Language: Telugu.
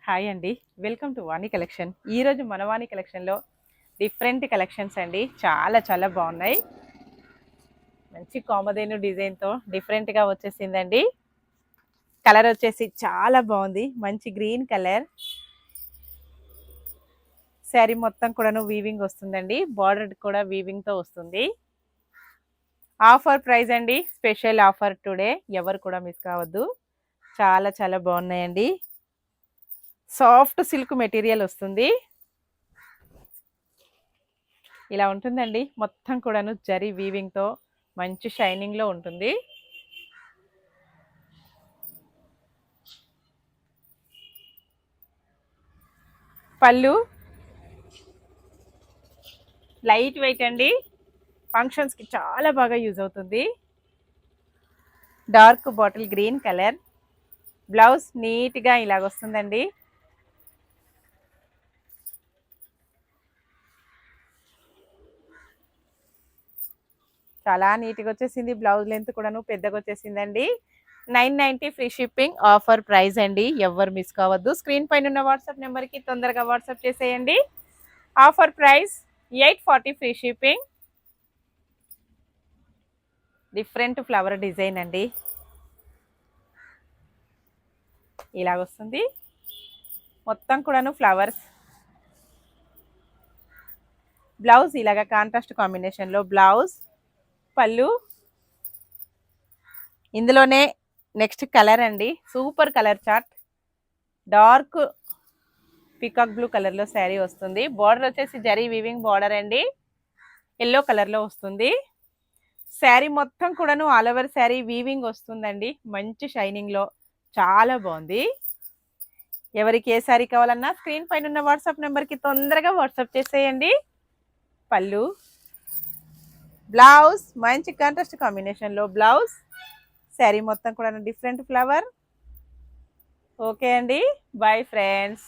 హాయ్ అండి. Welcome to Vani collection. ఈరోజు మన వాణి కలెక్షన్లో డిఫరెంట్ కలెక్షన్స్ అండి. చాలా బాగున్నాయి. మంచి కామధేను డిజైన్తో డిఫరెంట్గా వచ్చేసిందండి. కలర్ వచ్చేసి చాలా బాగుంది. మంచి గ్రీన్ కలర్. శారీ మొత్తం కూడాను వీవింగ్ వస్తుందండి. బార్డర్ కూడా వీవింగ్తో వస్తుంది. ఆఫర్ ప్రైస్ అండి. Special offer today. ఎవరు కూడా మిస్ కావద్దు. చాలా బాగున్నాయండి. సాఫ్ట్ సిల్క్ మెటీరియల్ వస్తుంది. ఇలా ఉంటుందండి. మొత్తం కూడాను జరీ వీవింగ్తో మంచి షైనింగ్లో ఉంటుంది. పళ్ళు లైట్ వెయిట్ అండి. ఫంక్షన్స్కి చాలా బాగా యూజ్ అవుతుంది. Dark bottle green colour. Blouse నీట్గా ఇలాగ వస్తుందండి. చాలా నీట్గా వచ్చేసింది. బ్లౌజ్ లెంత్ కూడాను పెద్దగా వచ్చేసిందండి. 990 ఫ్రీ షిప్పింగ్. ఆఫర్ ప్రైస్ అండి. ఎవరు మిస్ కావద్దు. స్క్రీన్ పైన ఉన్న వాట్సాప్ నెంబర్కి తొందరగా వాట్సాప్ చేసేయండి. Offer price 840 free shipping. Different flower design అండి. ఇలాగ వస్తుంది. మొత్తం కూడాను ఫ్లవర్స్. బ్లౌజ్ ఇలాగ కాంట్రాస్ట్ కాంబినేషన్లో బ్లౌజ్. పళ్ళు ఇందులోనే నెక్స్ట్ కలర్ అండి. Super colour chart. Dark peacock blue కలర్లో శారీ వస్తుంది. బార్డర్ వచ్చేసి జరీ వీవింగ్ బార్డర్ అండి. ఎల్లో కలర్లో వస్తుంది. శారీ మొత్తం కూడాను ఆల్ ఓవర్ శారీ వీవింగ్ వస్తుందండి. మంచి షైనింగ్లో చాలా బాగుంది. ఎవరికి ఏ శారీ కావాలన్నా స్క్రీన్ పైన ఉన్న వాట్సాప్ నెంబర్కి తొందరగా వాట్సాప్ చేసేయండి. పళ్ళు బ్లౌజ్ మంచి కాంట్రాస్ట్ కాంబినేషన్లో బ్లౌజ్. శారీ మొత్తం కూడా డిఫరెంట్ ఫ్లవర్. ఓకే అండి. Bye friends.